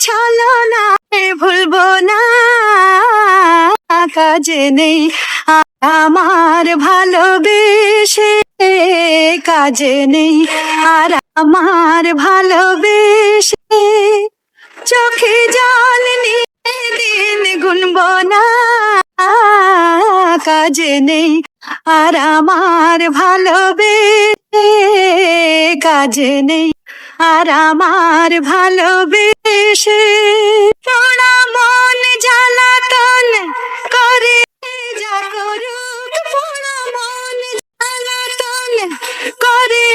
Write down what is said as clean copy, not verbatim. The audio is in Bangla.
ছলনা ভুলবো না, কাজে নেই আমার ভালোবেসে, কাজে নেই আর আমার ভালোবেসে। চোখে জল নিয়ে দিন গুনবো না, কাজে নেই আর আমার ভালোবেসে, কাজে নেই আর আমার ভালোবেসে। পোড়া মন জ্বালাতন করে যা করুক, পোড়া মন জ্বালাতন করে